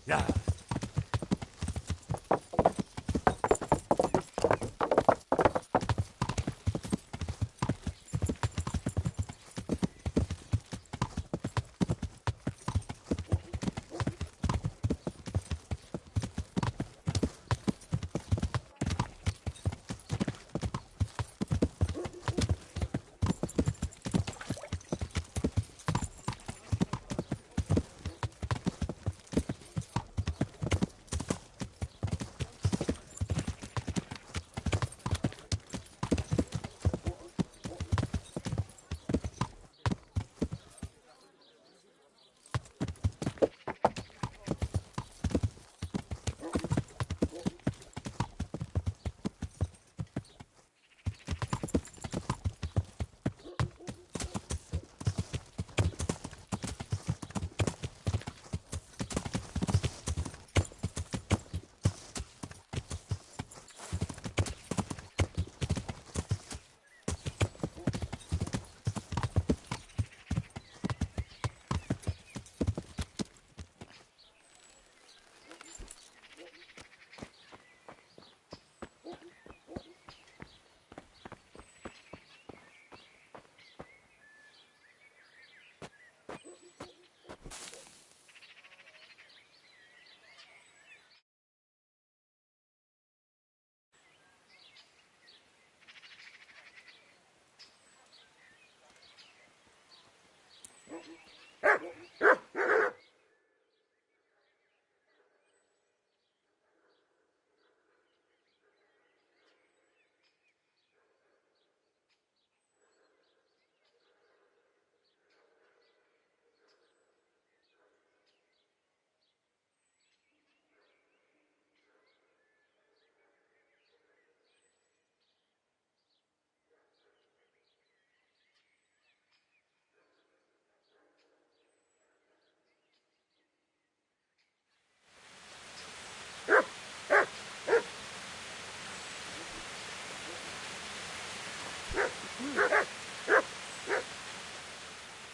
Yeah.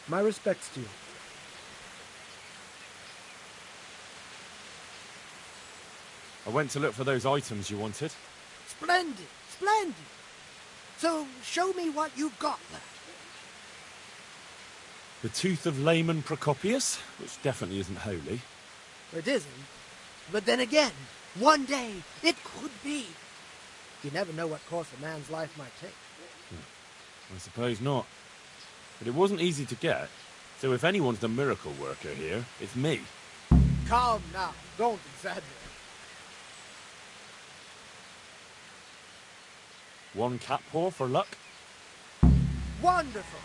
My respects to you. I went to look for those items you wanted. Splendid, splendid. So, show me what you've got there. The tooth of layman Procopius, which definitely isn't holy. It isn't. But then again, one day, it could be. You never know what course a man's life might take. I suppose not. But it wasn't easy to get, so if anyone's the miracle worker here, it's me. Calm now, don't exaggerate. One cat paw for luck? Wonderful!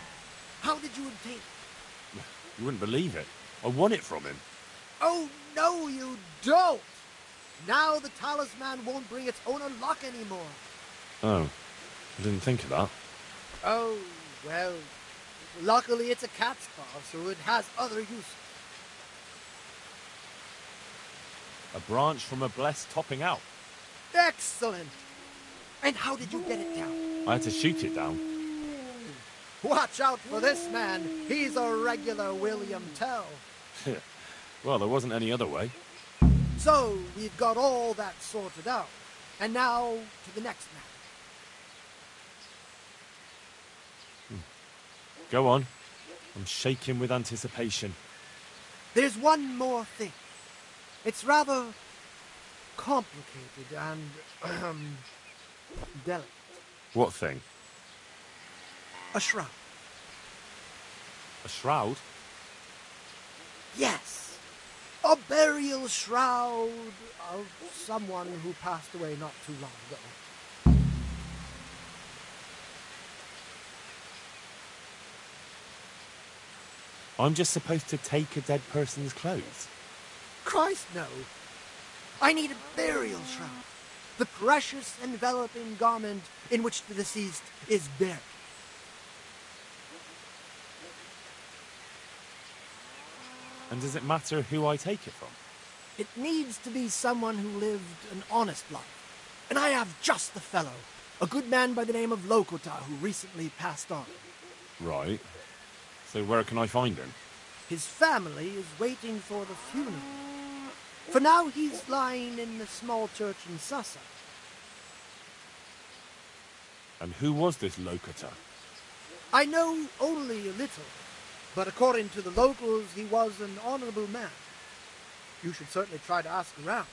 How did you obtain it? You wouldn't believe it. I won it from him. Oh, no, you don't! Now the talisman won't bring its owner luck anymore. Oh, I didn't think of that. Oh, well, luckily it's a cat's paw, so it has other uses. A branch from a blessed topping out. Excellent! And how did you get it down? I had to shoot it down. Watch out for this man. He's a regular William Tell. Well, there wasn't any other way. So, we've got all that sorted out. And now, to the next matter. Go on. I'm shaking with anticipation. There's one more thing. It's rather complicated and, delicate. What thing? A shroud. A shroud? Yes. A burial shroud of someone who passed away not too long ago. I'm just supposed to take a dead person's clothes? Christ, no. I need a burial shroud. The precious enveloping garment in which the deceased is buried. And does it matter who I take it from? It needs to be someone who lived an honest life. And I have just the fellow. A good man by the name of Lokota who recently passed on. Right. So where can I find him? His family is waiting for the funeral. For now, he's lying in the small church in Sussa. And who was this Lokata? I know only a little, but according to the locals, he was an honorable man. You should certainly try to ask around.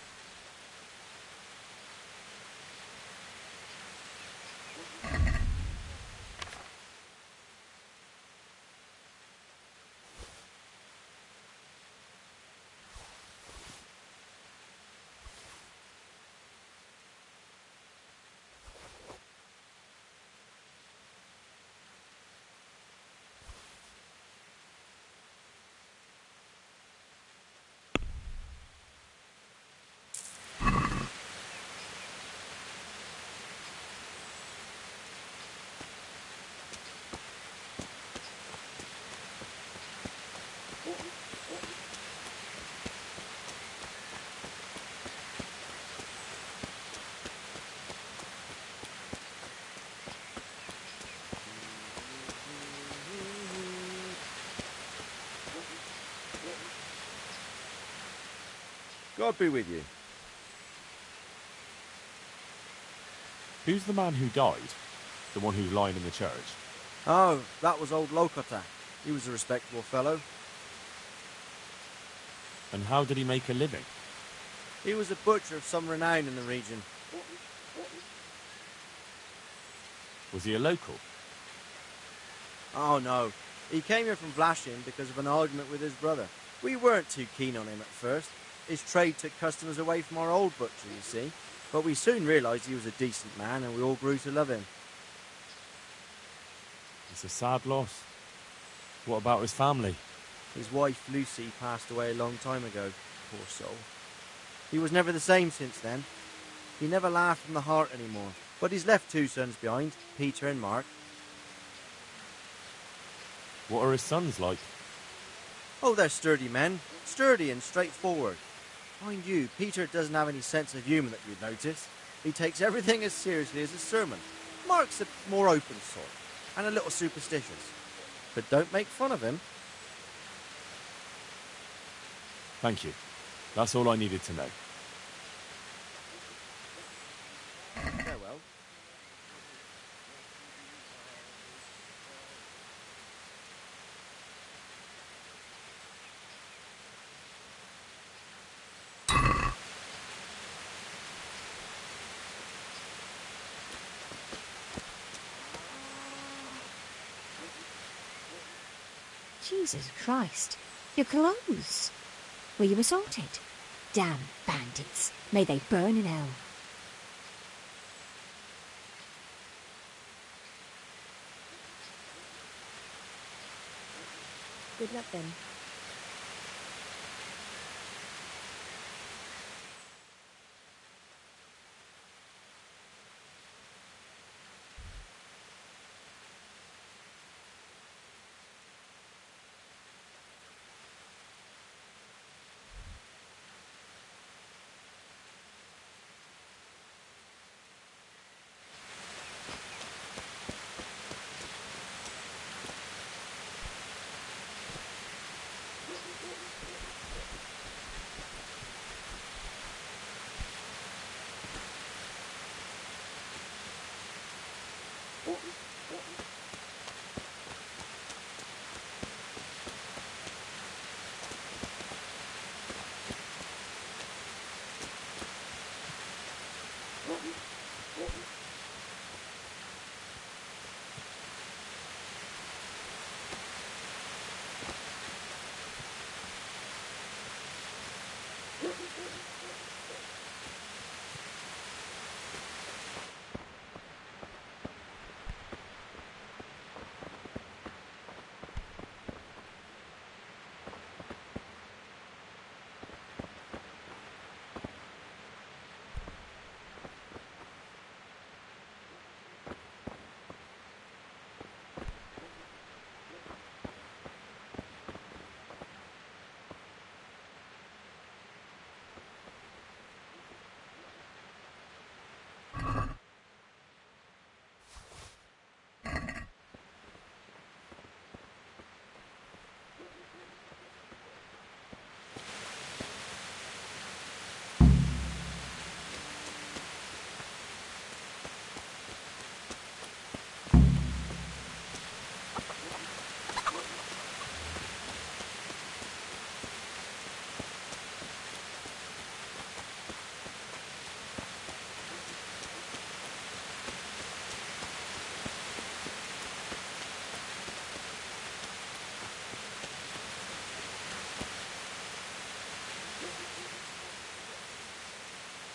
God be with you. Who's the man who died? The one who's lying in the church? Oh, that was old Lokota. He was a respectable fellow. And how did he make a living? He was a butcher of some renown in the region. Was he a local? Oh no, he came here from Vlashin because of an argument with his brother. We weren't too keen on him at first. His trade took customers away from our old butcher, you see. But we soon realised he was a decent man and we all grew to love him. It's a sad loss. What about his family? His wife Lucy passed away a long time ago, poor soul. He was never the same since then. He never laughed from the heart anymore. But he's left two sons behind, Peter and Mark. What are his sons like? Oh, they're sturdy men. Sturdy and straightforward. Mind you, Peter doesn't have any sense of humour that you'd notice. He takes everything as seriously as a sermon. Mark's a more open sort, and a little superstitious. But don't make fun of him. Thank you. That's all I needed to know. Farewell. Jesus Christ, your clothes. Were you assaulted? Damn bandits. May they burn in hell. Good luck then.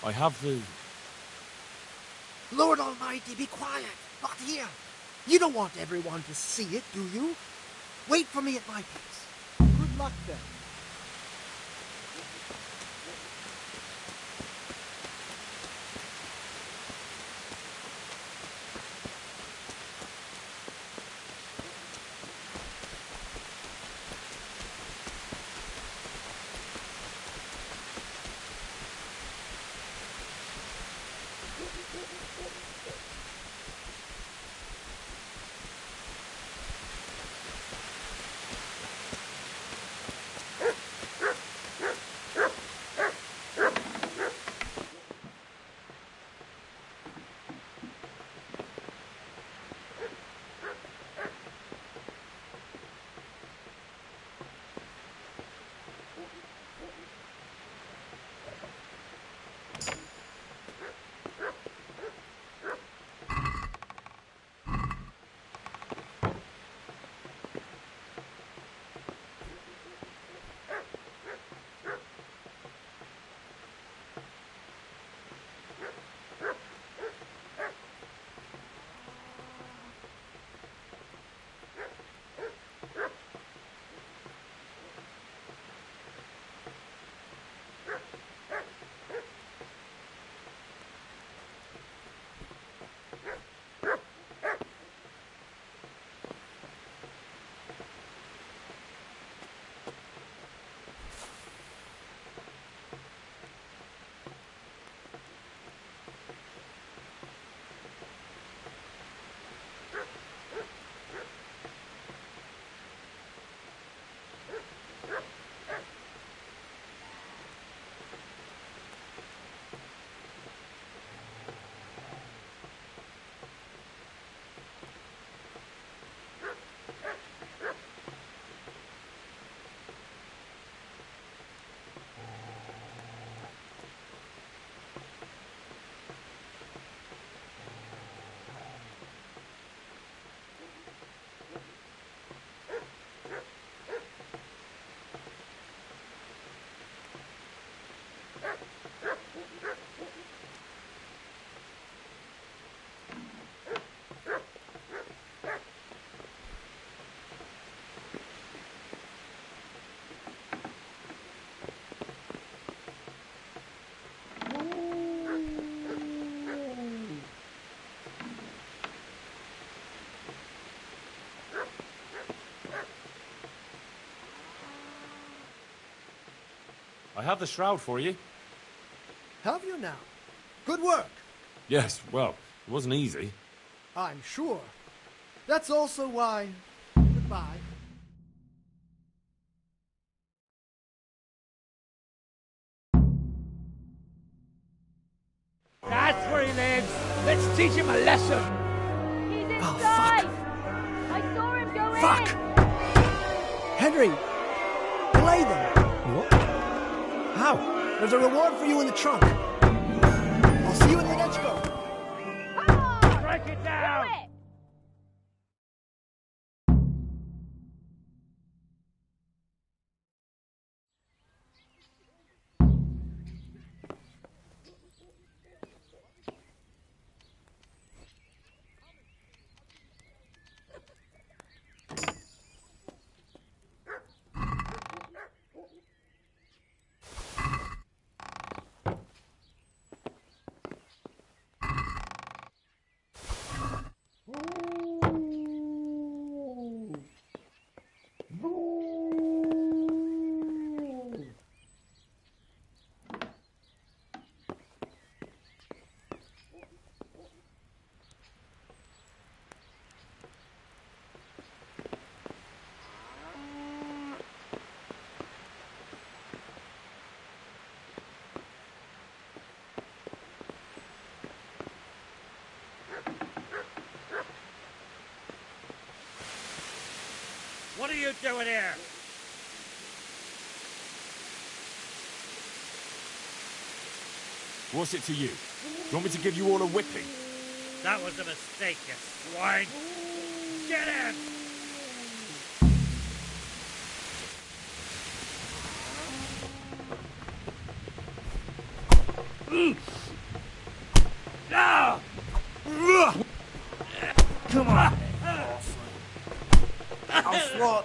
I have the... Lord Almighty, be quiet. Not here. You don't want everyone to see it, do you? Wait for me at my place. Good luck then. I have the shroud for you. Have you now? Good work. Yes, well, it wasn't easy. I'm sure. That's also why... Goodbye. That's where he lives. Let's teach him a lesson. He's Oh, inside. fuck. I saw him go Fuck! in. Henry! Delay them! What? How? There's a reward for you in the trunk. I'll see you in the next go. Come on! Strike it down. Do it! What are you doing here? What's it to you? Do you want me to give you all a whipping? That was a mistake, you swine. Get him! Come on. I'll swat.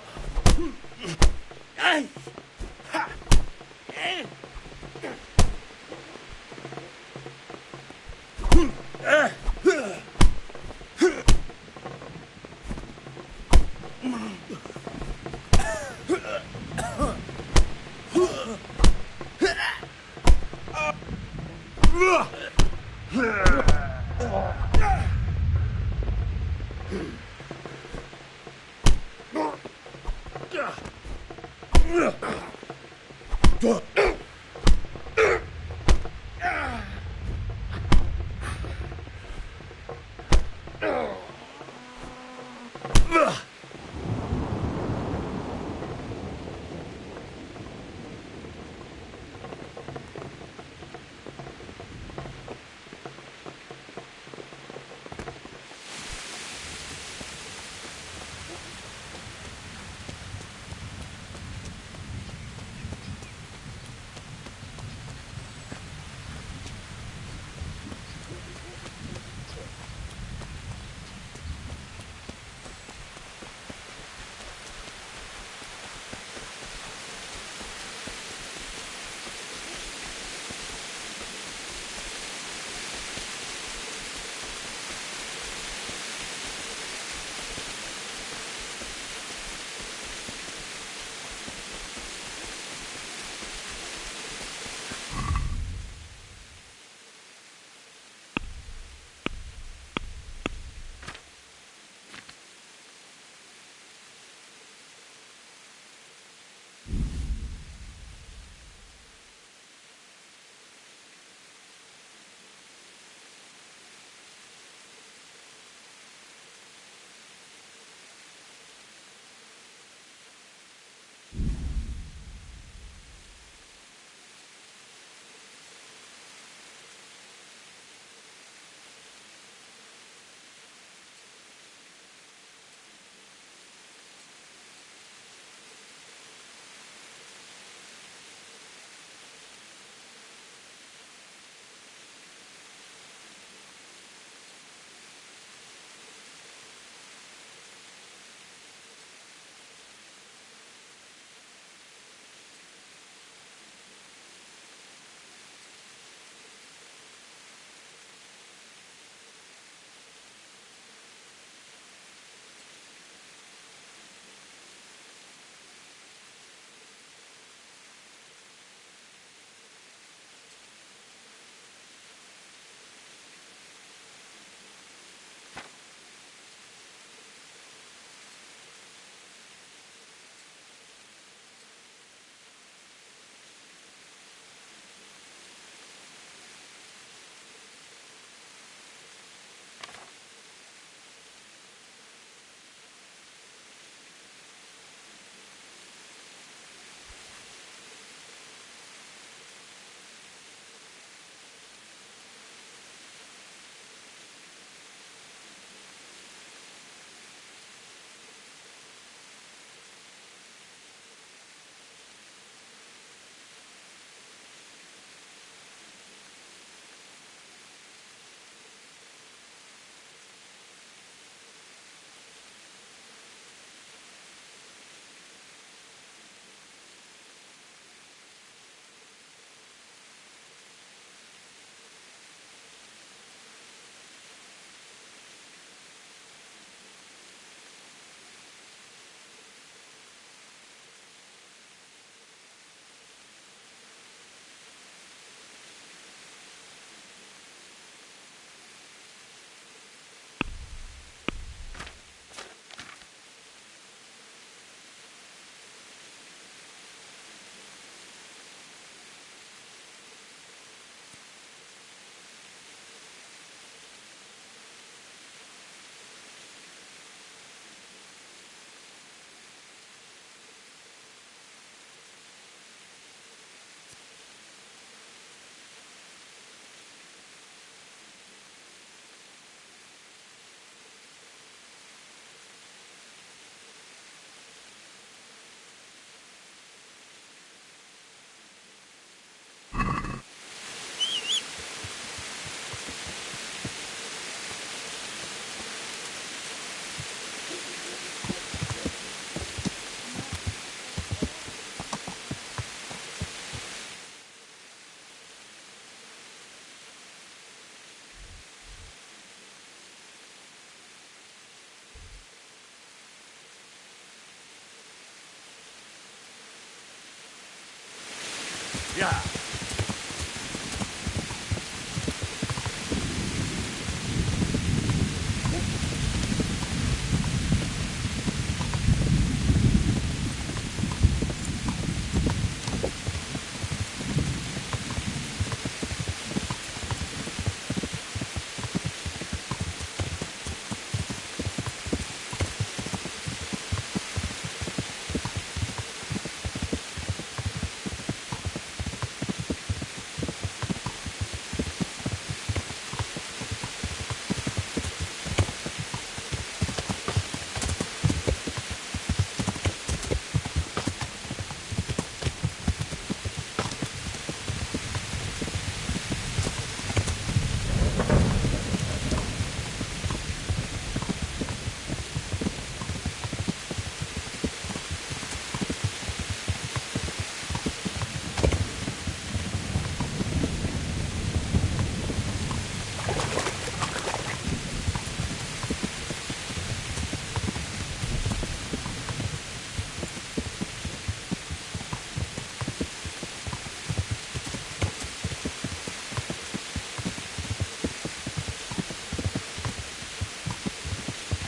Yeah.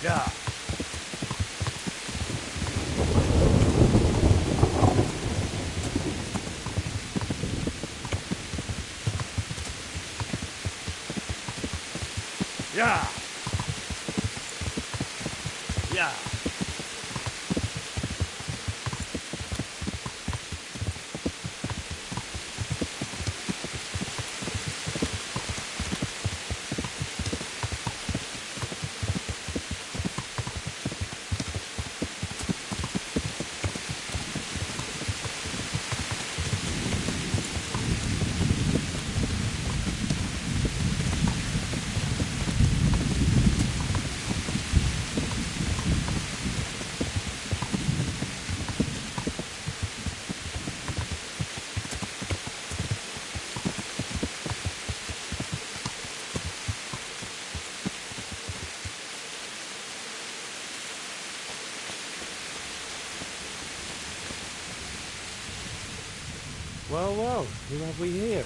Yeah. Yeah. Yeah. Well, who have we here?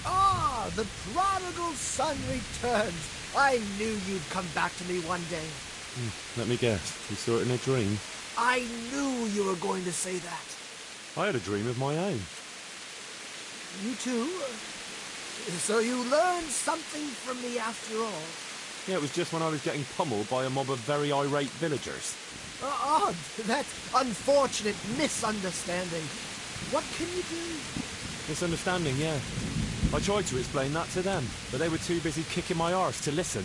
Ah, the prodigal son returns. I knew you'd come back to me one day. Let me guess. You saw it in a dream? I knew you were going to say that. I had a dream of my own. You too? So you learned something from me after all. Yeah, it was just when I was getting pummeled by a mob of very irate villagers. Odd, that unfortunate misunderstanding. What can you do? Misunderstanding, yeah. I tried to explain that to them, but they were too busy kicking my arse to listen.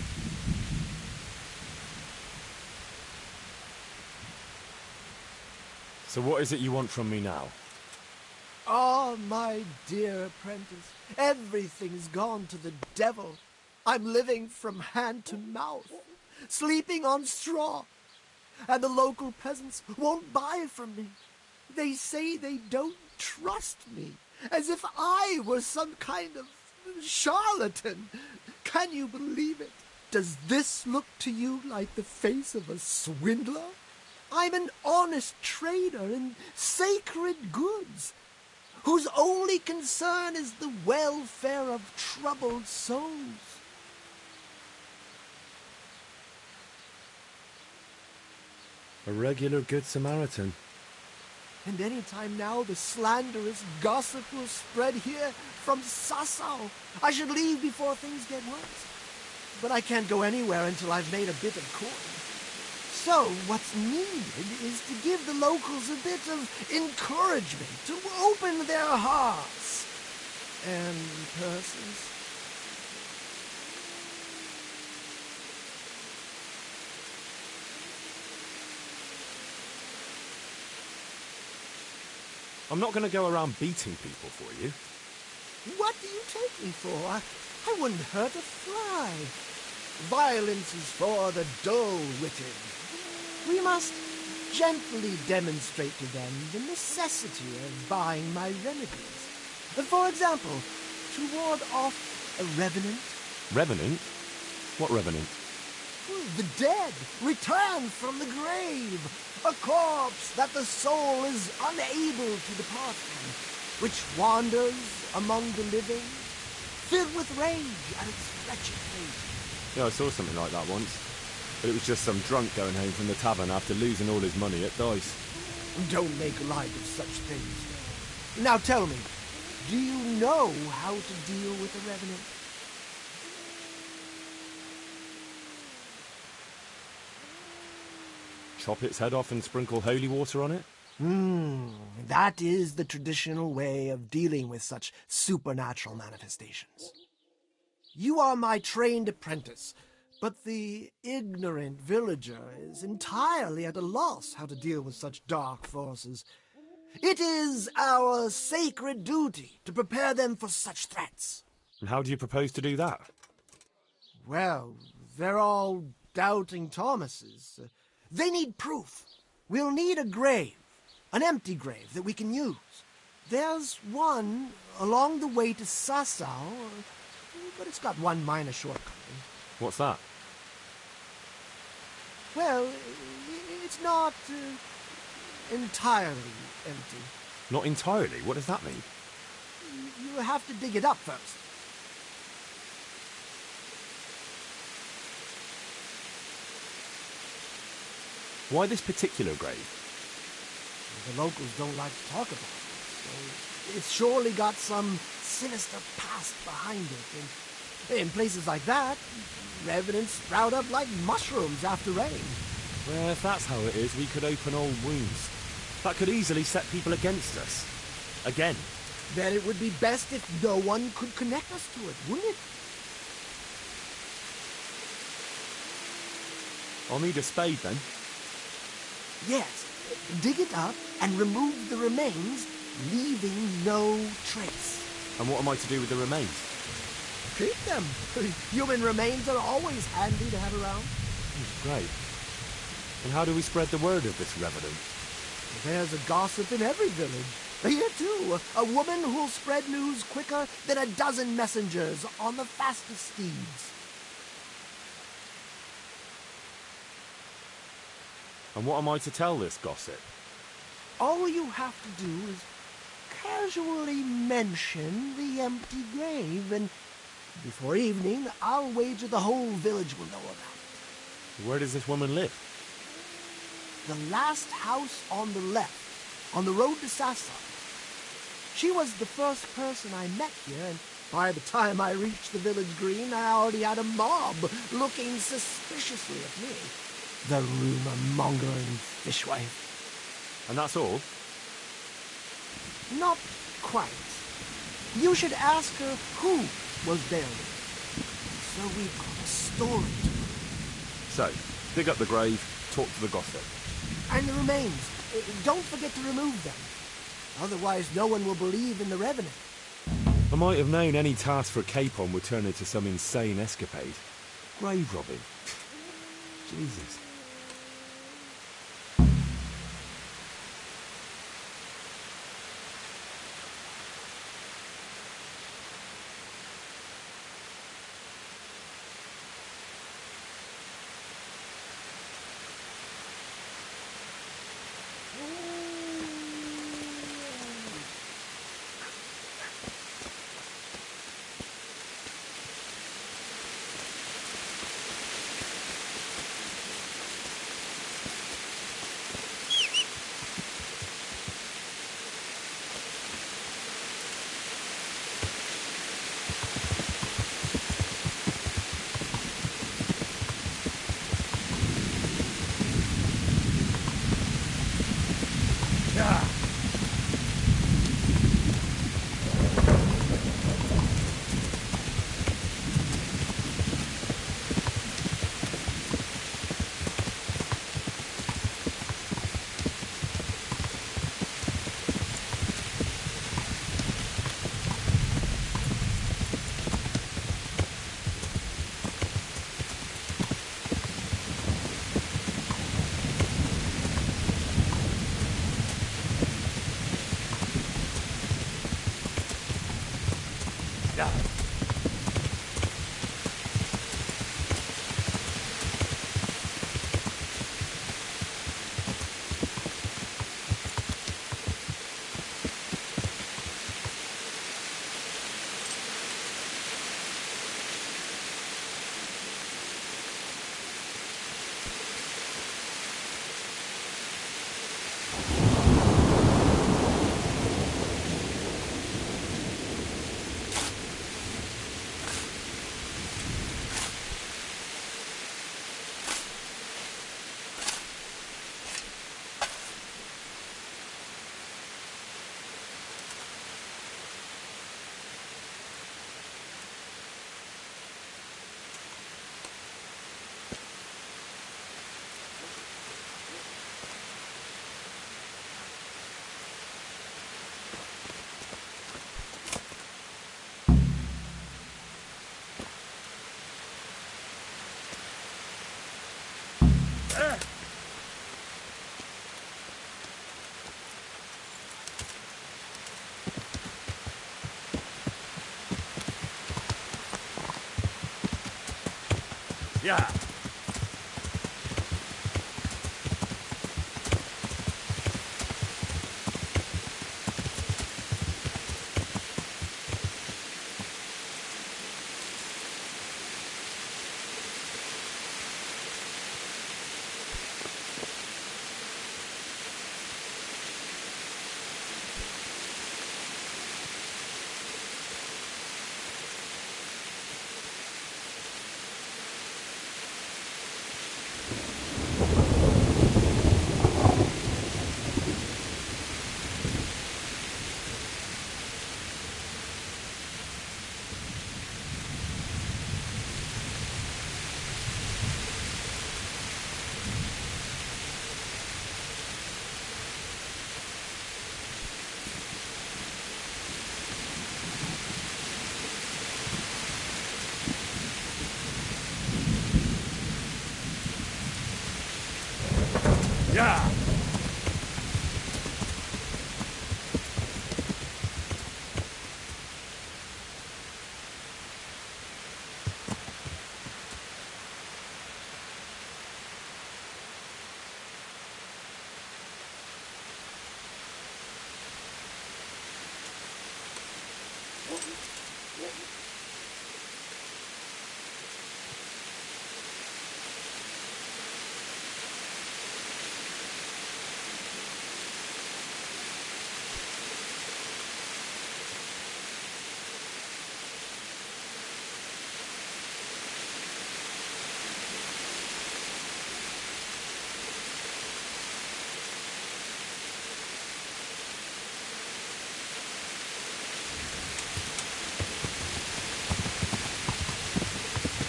So what is it you want from me now? Oh, my dear apprentice, everything's gone to the devil. I'm living from hand to mouth, sleeping on straw, and the local peasants won't buy from me. They say they don't trust me, as if I were some kind of charlatan. Can you believe it? Does this look to you like the face of a swindler? I'm an honest trader in sacred goods, whose only concern is the welfare of troubled souls. A regular Good Samaritan. And any time now the slanderous gossip will spread here from Sassau. I should leave before things get worse. But I can't go anywhere until I've made a bit of coin. So what's needed is to give the locals a bit of encouragement, to open their hearts and purses. I'm not going to go around beating people for you. What do you take me for? I wouldn't hurt a fly. Violence is for the dull-witted. We must gently demonstrate to them the necessity of buying my remedies. For example, to ward off a revenant. Revenant? What revenant? The dead return from the grave. A corpse that the soul is unable to depart from. which wanders among the living, filled with rage at its wretched fate. Yeah, I saw something like that once. But it was just some drunk going home from the tavern after losing all his money at dice. Don't make light of such things. Now tell me, do you know how to deal with the Revenant? Chop its head off and sprinkle holy water on it? That is the traditional way of dealing with such supernatural manifestations. You are my trained apprentice, but the ignorant villager is entirely at a loss how to deal with such dark forces. It is our sacred duty to prepare them for such threats. And how do you propose to do that? Well, they're all doubting Thomases. They need proof. We'll need a grave, an empty grave that we can use. There's one along the way to Sasau, but it's got one minor shortcoming. What's that? Well, it's not entirely empty. Not entirely? What does that mean? You have to dig it up first. Why this particular grave? The locals don't like to talk about it, so it's surely got some sinister past behind it. And in places like that, revenants sprout up like mushrooms after rain. Well, if that's how it is, we could open old wounds. That could easily set people against us. Again. Then it would be best if no one could connect us to it, wouldn't it? I'll need a spade then. Yes, dig it up and remove the remains, leaving no trace. And what am I to do with the remains? Keep them. Human remains are always handy to have around. Great. And how do we spread the word of this revenant? There's a gossip in every village. Here, too, a woman who'll spread news quicker than a dozen messengers on the fastest steeds. And what am I to tell this gossip? All you have to do is casually mention the empty grave, and before evening, I'll wager the whole village will know about it. Where does this woman live? The last house on the left, on the road to Sasau. She was the first person I met here, and by the time I reached the village green, I already had a mob looking suspiciously at me. The rumor-mongering fishwife. And that's all? Not quite. You should ask her who was buried. So we've got a story to tell. So, dig up the grave, talk to the gossip. And the remains. Don't forget to remove them. Otherwise, no one will believe in the Revenant. I might have known any task for Capon would turn into some insane escapade. Grave robbing. Jesus. Yeah. Yeah.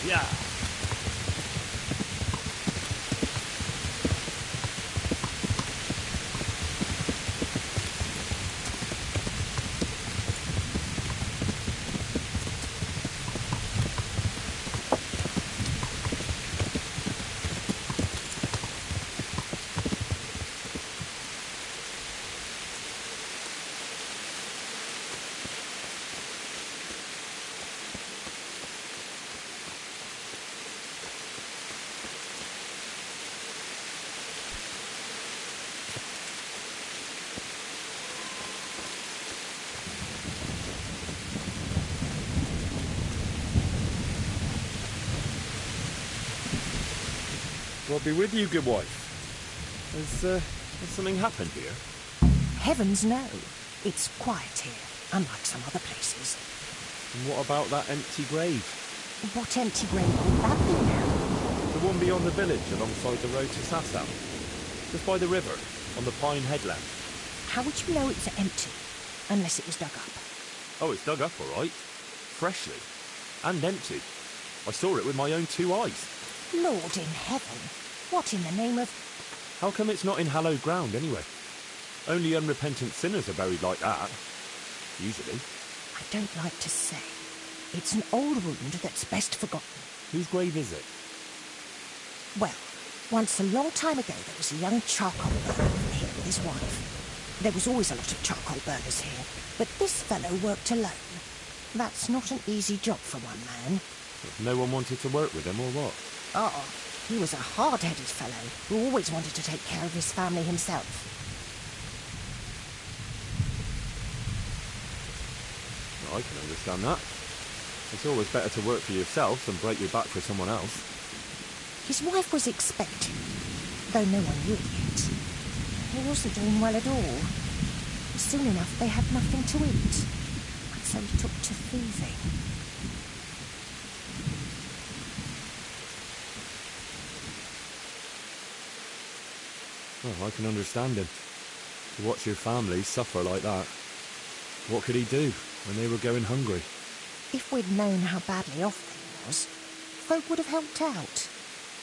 Yeah. God be with you, good wife. Has something happened here? Heavens no. It's quiet here, unlike some other places. And what about that empty grave? What empty grave would that be now? The one beyond the village, alongside the road to Sasau. Just by the river, on the Pine Headland. How would you know it's empty, unless it was dug up? Oh, it's dug up, all right. Freshly. And empty. I saw it with my own 2 eyes. Lord in heaven, what in the name of... How come it's not in hallowed ground, anyway? Only unrepentant sinners are buried like that. Usually. I don't like to say. It's an old wound that's best forgotten. Whose grave is it? Well, once a long time ago there was a young charcoal burner here with his wife. There was always a lot of charcoal burners here, but this fellow worked alone. That's not an easy job for one man. No one wanted to work with him, or what? Oh, he was a hard-headed fellow who always wanted to take care of his family himself. I can understand that. It's always better to work for yourself than break your back for someone else. His wife was expecting, though no one knew it yet. He wasn't doing well at all. Soon enough they had nothing to eat, and so he took to thieving. Well, I can understand him. To watch your family suffer like that. What could he do when they were going hungry? If we'd known how badly off he was, folk would have helped out.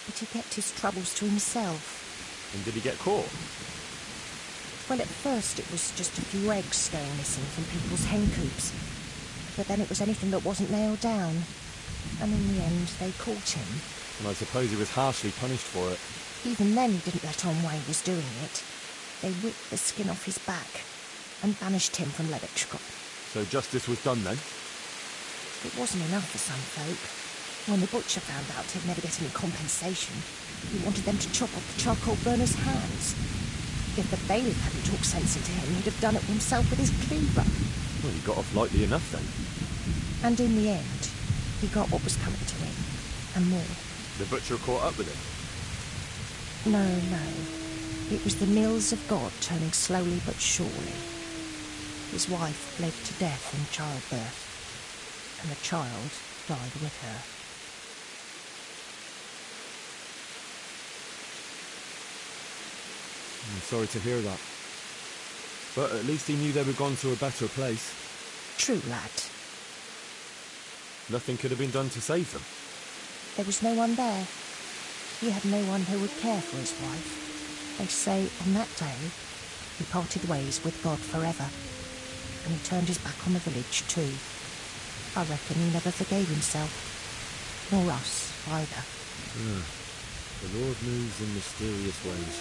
But he kept his troubles to himself. And did he get caught? Well, at first it was just a few eggs going missing from people's hen coops. But then it was anything that wasn't nailed down. And in the end, they caught him. And I suppose he was harshly punished for it. Even then he didn't let on why he was doing it. They whipped the skin off his back and banished him from Levitchkov. So justice was done then? It wasn't enough for some folk. When the butcher found out he'd never get any compensation, he wanted them to chop off the charcoal burner's hands. If the bailiff hadn't talked sense into him, he'd have done it himself with his cleaver. Well, he got off lightly enough then. And in the end, he got what was coming to him, and more. The butcher caught up with him. No. It was the mills of God turning slowly but surely. His wife bled to death in childbirth, and the child died with her. I'm sorry to hear that. But at least he knew they were gone to a better place. True, lad. Nothing could have been done to save them. There was no one there. He had no one who would care for his wife. They say on that day, he parted ways with God forever. And he turned his back on the village too. I reckon he never forgave himself. Nor us, either. The Lord moves in mysterious ways.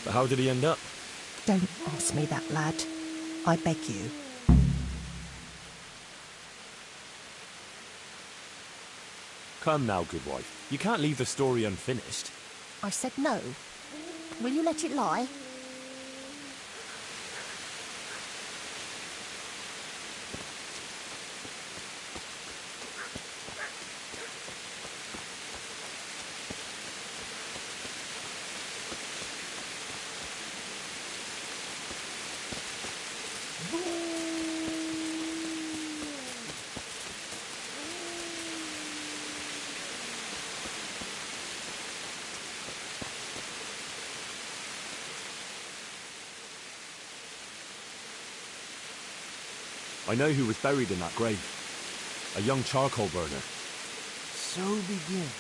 But how did he end up? Don't ask me that, lad. I beg you. Come now, good wife. You can't leave the story unfinished. I said no. Will you let it lie? I know who was buried in that grave. A young charcoal burner. So begins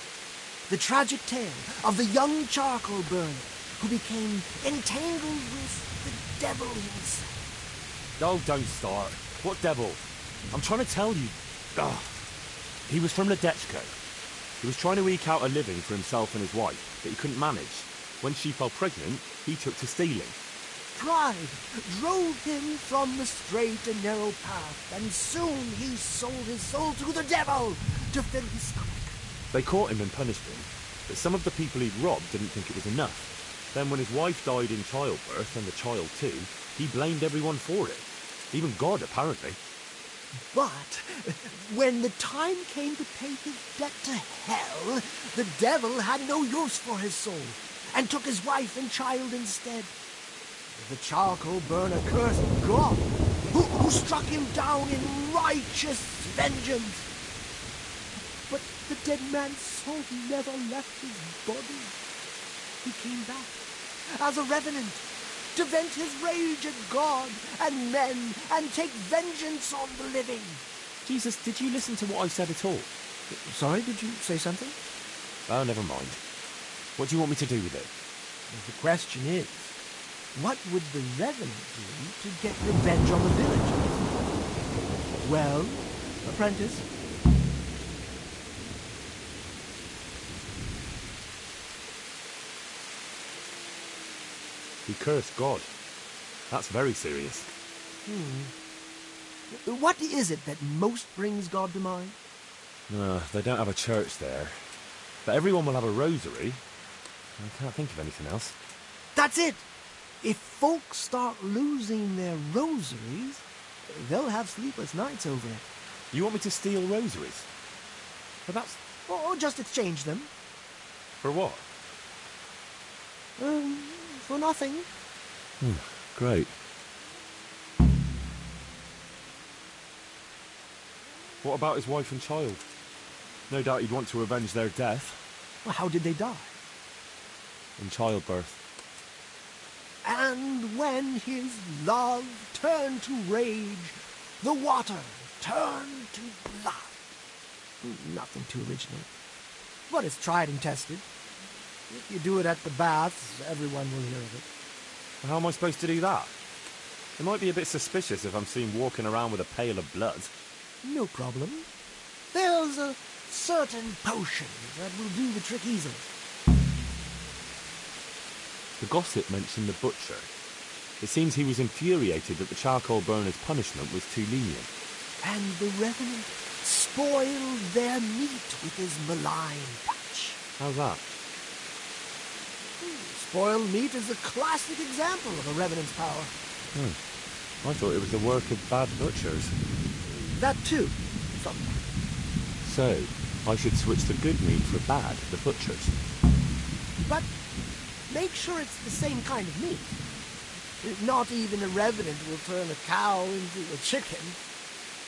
the tragic tale of the young charcoal burner who became entangled with the devil himself. Oh, don't start. What devil? I'm trying to tell you. He was from Ledechko. He was trying to eke out a living for himself and his wife, but he couldn't manage. When she fell pregnant, he took to stealing. Pride drove him from the straight and narrow path, and soon he sold his soul to the devil to fill his stomach. They caught him and punished him, but some of the people he'd robbed didn't think it was enough. Then when his wife died in childbirth, and the child too, he blamed everyone for it. Even God, apparently. But when the time came to pay his debt to hell, the devil had no use for his soul, and took his wife and child instead. The charcoal burner cursed God, who struck him down in righteous vengeance. But the dead man's soul never left his body. He came back as a revenant to vent his rage at God and men and take vengeance on the living. Jesus, did you listen to what I said at all? Sorry, did you say something? Oh, never mind. What do you want me to do with it? The question is, what would the revenant do to get revenge on the villagers? Well, apprentice? He cursed God. That's very serious. What is it that most brings God to mind? They don't have a church there. But everyone will have a rosary. I can't think of anything else. That's it! If folks start losing their rosaries, they'll have sleepless nights over it. You want me to steal rosaries? But that's... Or just exchange them. For what? For nothing. Great. What about his wife and child? No doubt he'd want to avenge their death. Well, how did they die? In childbirth. And when his love turned to rage, the water turned to blood. Nothing too original. But it's tried and tested. If you do it at the baths, everyone will hear of it. How am I supposed to do that? It might be a bit suspicious if I'm seen walking around with a pail of blood. No problem. There's a certain potion that will do the trick easily. The gossip mentioned the butcher. It seems he was infuriated that the charcoal burner's punishment was too lenient. And the revenant spoil their meat with his malign touch. How's that? Spoiled meat is a classic example of a revenant's power. I thought it was the work of bad butchers. That too, sometimes. So, I should switch the good meat for bad, the butchers. But make sure it's the same kind of meat. Not even a revenant will turn a cow into a chicken.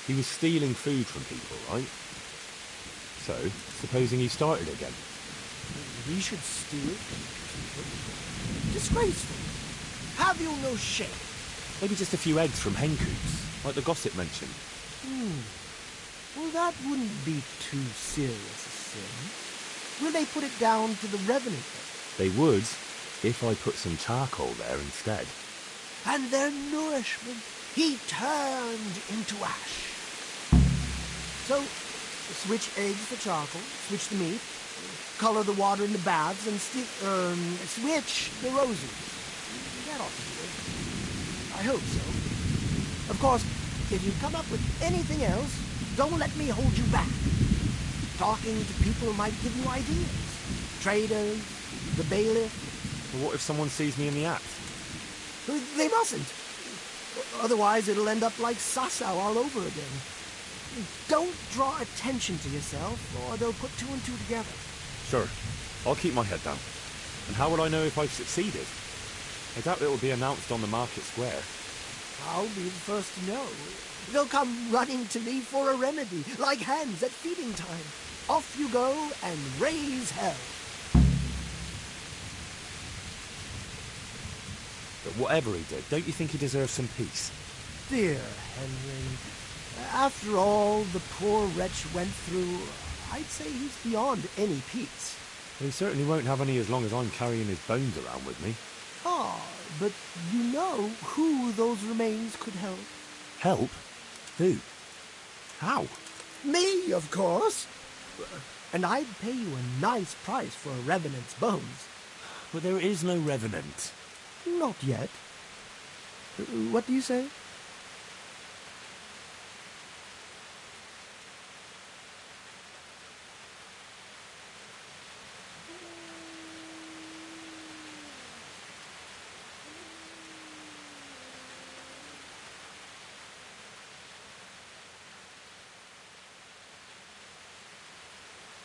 He was stealing food from people, right? So, supposing he started again. He should steal. Disgraceful. Have you no shame? Maybe just a few eggs from hen coops, like the gossip mentioned. Well, that wouldn't be too serious a sin. Will they put it down to the revenant then? They would, if I put some charcoal there instead. And their nourishment he turned into ash. So, switch eggs for charcoal, switch the meat, color the water in the baths, and switch the roses. That ought to do it. I hope so. Of course, if you come up with anything else, don't let me hold you back. Talking to people might give you ideas. Traders, the bailiff. But what if someone sees me in the act? They mustn't. Otherwise, it'll end up like Sasau all over again. Don't draw attention to yourself, or they'll put two and two together. Sure, I'll keep my head down. And how will I know if I've succeeded? I doubt it will be announced on the market square. I'll be the first to know. They'll come running to me for a remedy, like hens at feeding time. Off you go and raise hell. But whatever he did, don't you think he deserves some peace? Dear Henry, after all the poor wretch went through, I'd say he's beyond any peace. Well, he certainly won't have any as long as I'm carrying his bones around with me. Ah, but you know who those remains could help? Help? Who? How? Me, of course. And I'd pay you a nice price for a revenant's bones. But there is no revenant. Not yet. What do you say?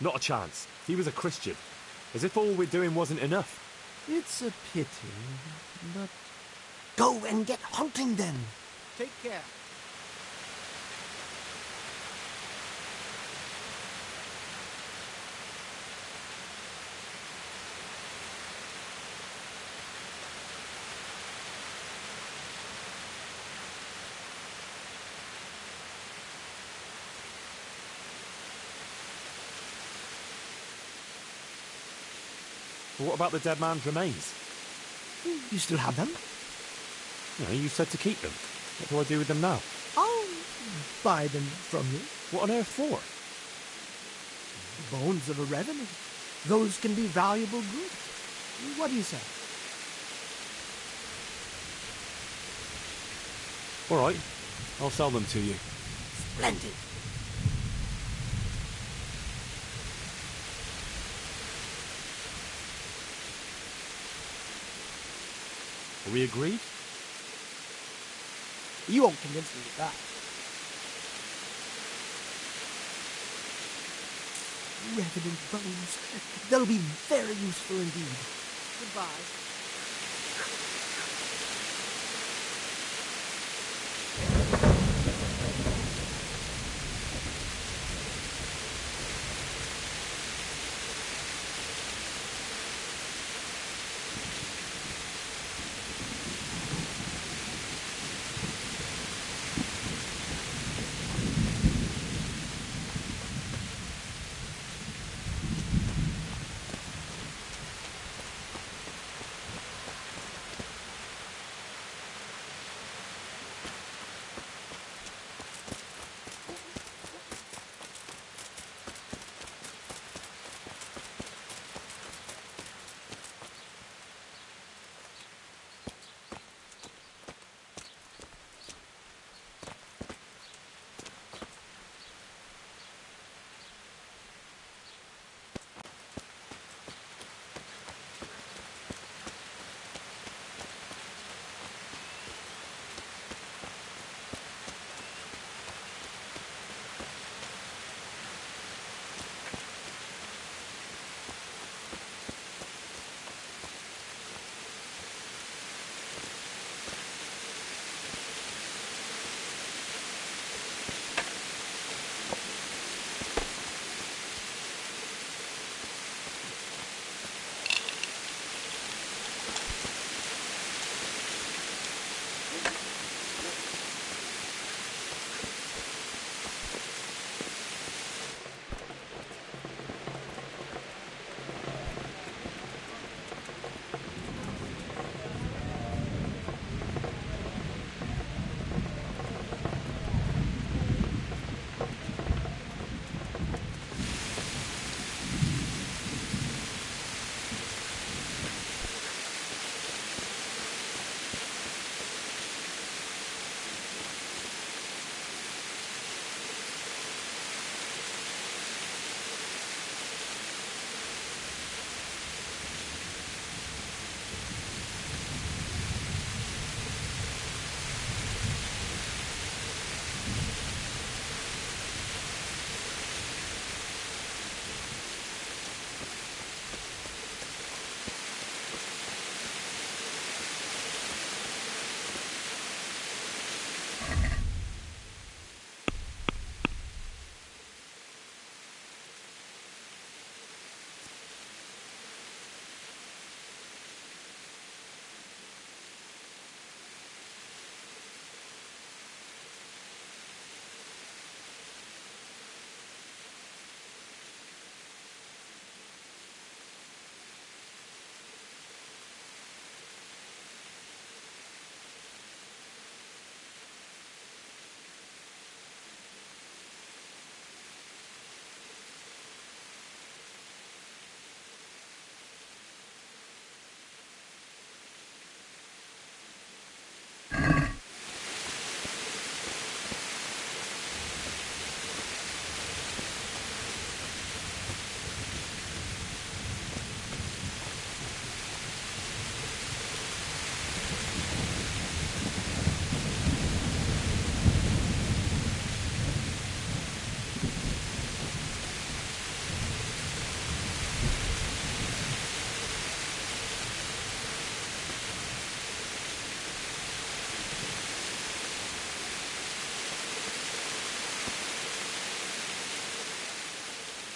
Not a chance. He was a Christian. As if all we're doing wasn't enough. It's a pity, but... Go and get hunting then. Take care. But what about the dead man's remains? You still have them? No, you said to keep them. What do I do with them now? I'll buy them from you. What on earth for? The bones of a revenant. Those can be valuable goods. What do you say? All right, I'll sell them to you. Splendid. Are we agreed? You won't convince me with that. Revenant bones. They'll be very useful indeed. Goodbye.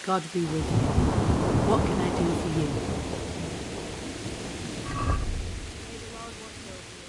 God be with you. What can I do for you? May the Lord watch over you.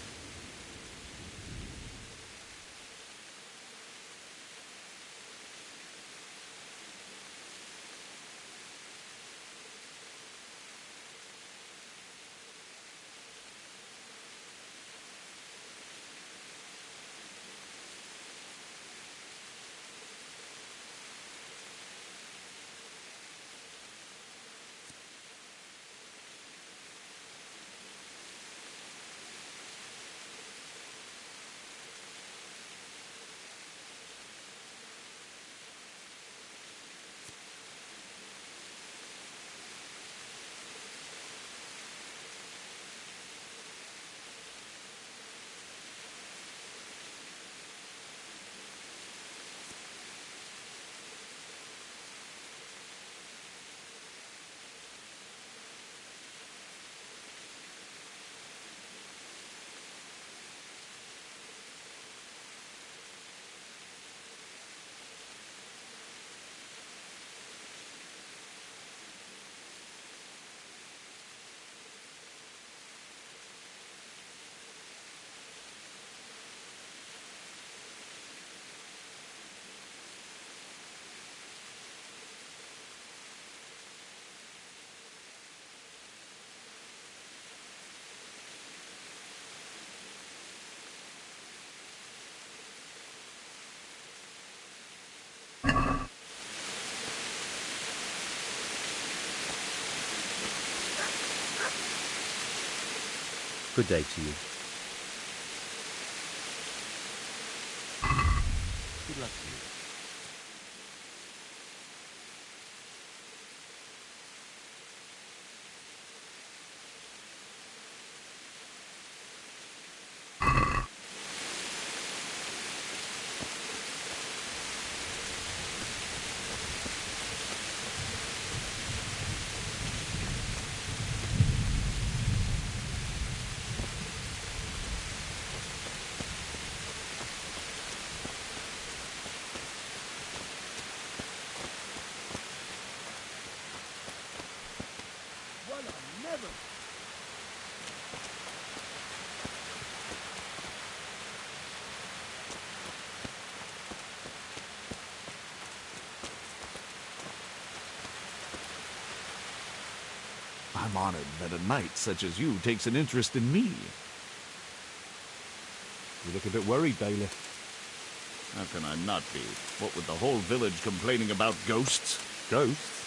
Good day to you. Good luck to you. What a never. I'm honored that a knight such as you takes an interest in me. You look a bit worried, bailiff. How can I not be? What with the whole village complaining about ghosts? Ghosts?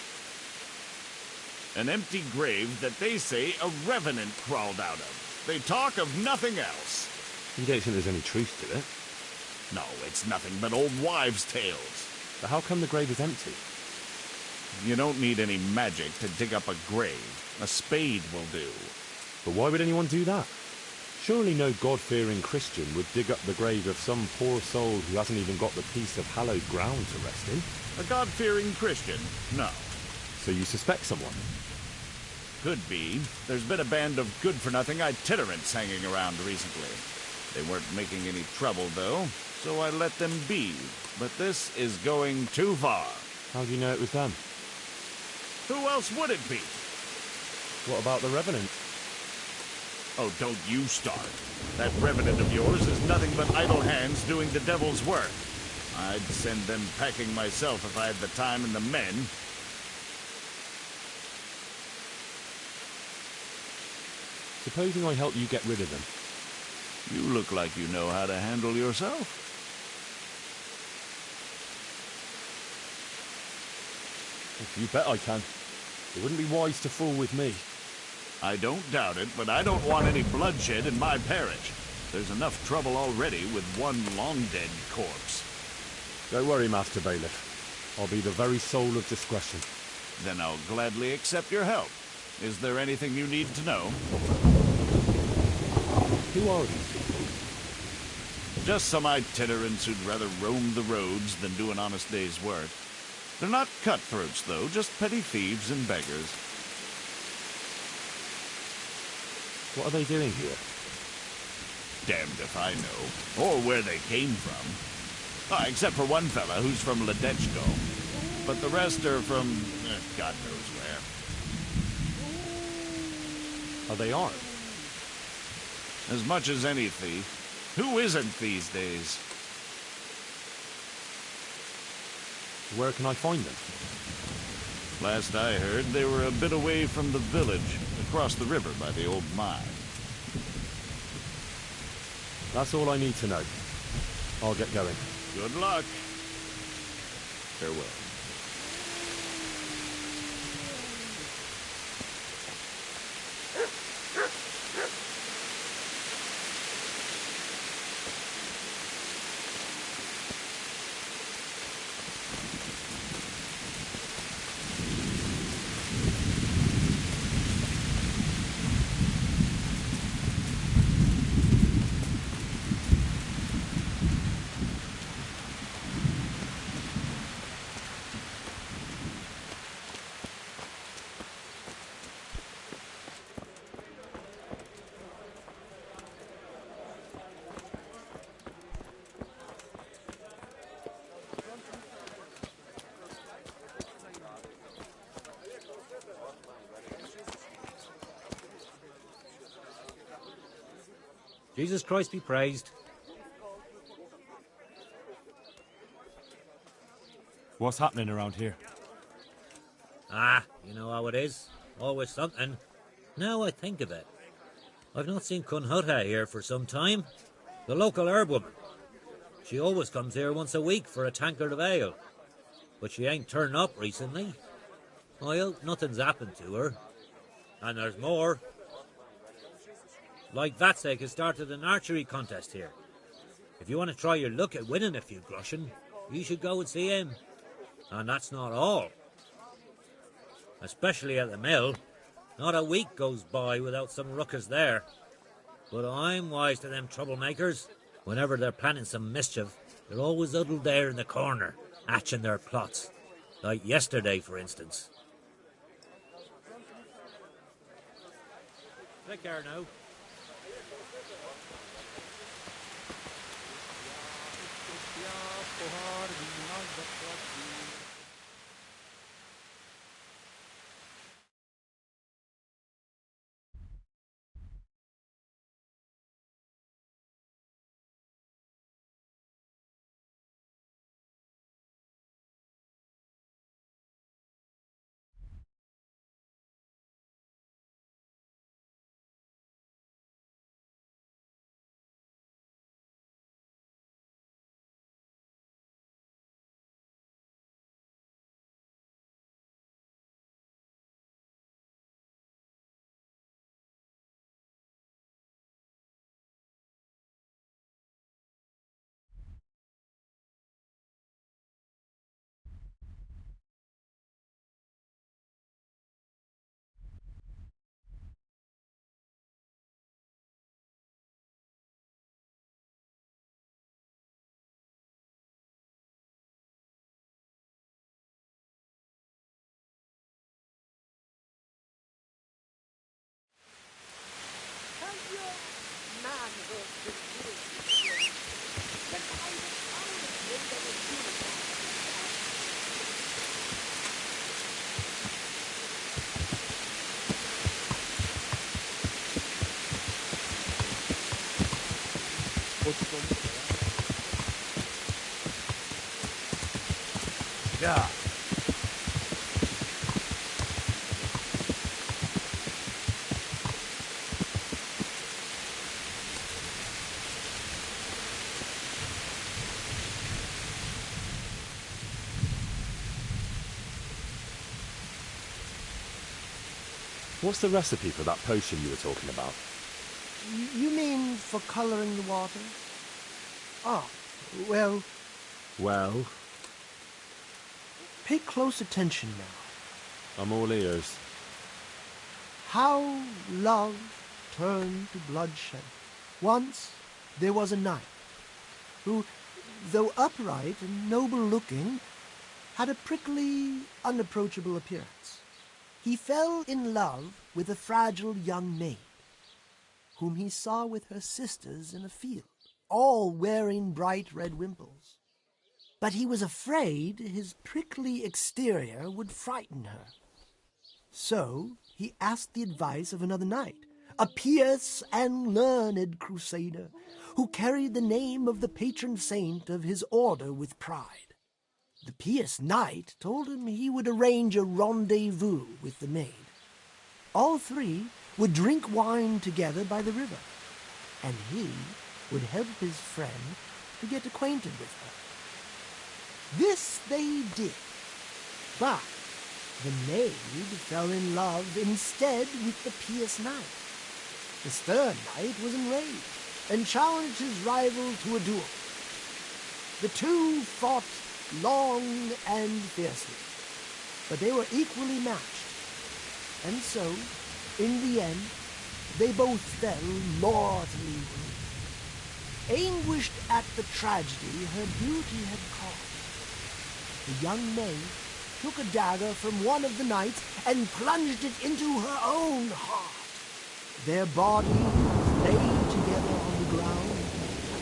An empty grave that they say a revenant crawled out of. They talk of nothing else. You don't think there's any truth to it? No, it's nothing but old wives' tales. But how come the grave is empty? You don't need any magic to dig up a grave. A spade will do. But why would anyone do that? Surely no God-fearing Christian would dig up the grave of some poor soul who hasn't even got the piece of hallowed ground to rest in. A God-fearing Christian? No. So you suspect someone? Could be. There's been a band of good-for-nothing itinerants hanging around recently. They weren't making any trouble, though, so I let them be. But this is going too far. How do you know it was them? Who else would it be? What about the Revenant? Oh, don't you start. That revenant of yours is nothing but idle hands doing the devil's work. I'd send them packing myself if I had the time and the men. Supposing I help you get rid of them. You look like you know how to handle yourself. You bet I can. It wouldn't be wise to fool with me. I don't doubt it, but I don't want any bloodshed in my parish. There's enough trouble already with one long-dead corpse. Don't worry, Master Bailiff. I'll be the very soul of discretion. Then I'll gladly accept your help. Is there anything you need to know? Who are these people? Just some itinerants who'd rather roam the roads than do an honest day's work. They're not cutthroats, though, just petty thieves and beggars. What are they doing here? Damned if I know. Or where they came from. Except for one fella who's from Ledechko. but the rest are from God knows where. Are they armed? As much as any thief. Who isn't these days? Where can I find them? Last I heard, they were a bit away from the village, across the river by the old mine. That's all I need to know. I'll get going. Good luck. Farewell. Jesus Christ be praised. What's happening around here? Ah, you know how it is. Always something. Now I think of it, I've not seen Cunhutta here for some time. The local herb-woman. She always comes here once a week for a tankard of ale. But she ain't turned up recently. I hope nothing's happened to her. And there's more. Like Vatsek has started an archery contest here. If you want to try your luck at winning a few groschen, you should go and see him. And that's not all. Especially at the mill. Not a week goes by without some ruckus there. But I'm wise to them troublemakers. Whenever they're planning some mischief, they're always huddled there in the corner, hatching their plots. Like yesterday, for instance. Take care now. Yeah. What's the recipe for that potion you were talking about? You mean for coloring the water? Ah, well, Well, pay close attention now. I'm all ears. How love turned to bloodshed. Once there was a knight who, though upright and noble-looking, had a prickly, unapproachable appearance. He fell in love with a fragile young maid, whom he saw with her sisters in a field, all wearing bright red wimples. but he was afraid his prickly exterior would frighten her. So he asked the advice of another knight, a pious and learned crusader, who carried the name of the patron saint of his order with pride. The pious knight told him he would arrange a rendezvous with the maid. All three would drink wine together by the river, and he would help his friend to get acquainted with her. This they did, but the maid fell in love instead with the pious knight. The stern knight was enraged and challenged his rival to a duel. The two fought long and fiercely, but they were equally matched, and so, in the end, they both fell mortally wounded. Anguished at the tragedy her beauty had caused, the young maid took a dagger from one of the knights and plunged it into her own heart. Their bodies lay together on the ground,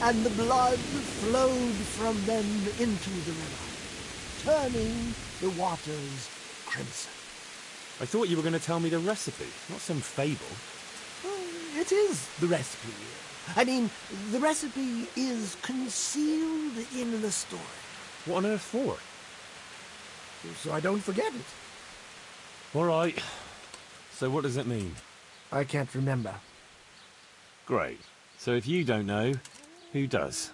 and the blood flowed from them into the river, turning the waters crimson. I thought you were going to tell me the recipe, not some fable. Oh, it is the recipe. I mean, the recipe is concealed in the story. What on earth for? So I don't forget it. All right. So what does it mean? I can't remember. Great. So if you don't know, who does?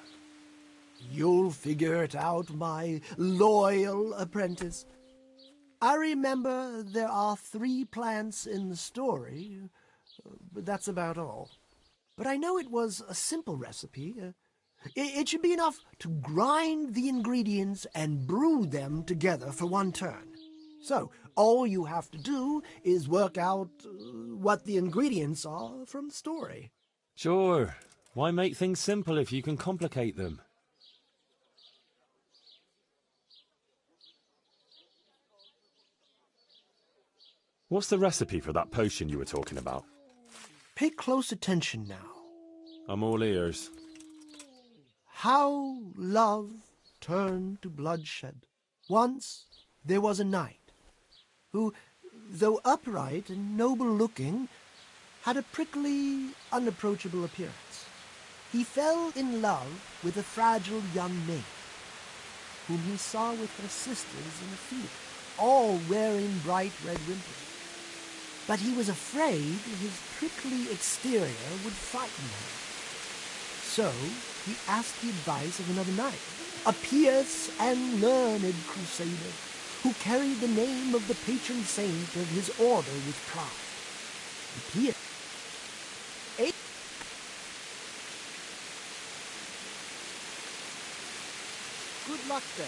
You'll figure it out, my loyal apprentice. I remember there are 3 plants in the story, but that's about all. But I know it was a simple recipe. It should be enough to grind the ingredients and brew them together for one turn. So, all you have to do is work out what the ingredients are from the story. Sure. Why make things simple if you can complicate them? What's the recipe for that potion you were talking about? Pay close attention now. I'm all ears. How love turned to bloodshed. Once there was a knight who, though upright and noble-looking, had a prickly, unapproachable appearance. He fell in love with a fragile young maid, whom he saw with her sisters in a field, all wearing bright red wimples. But he was afraid his prickly exterior would frighten her. So he asked the advice of another knight, a pious and learned crusader, who carried the name of the patron saint of his order with pride. The pious... Good luck then.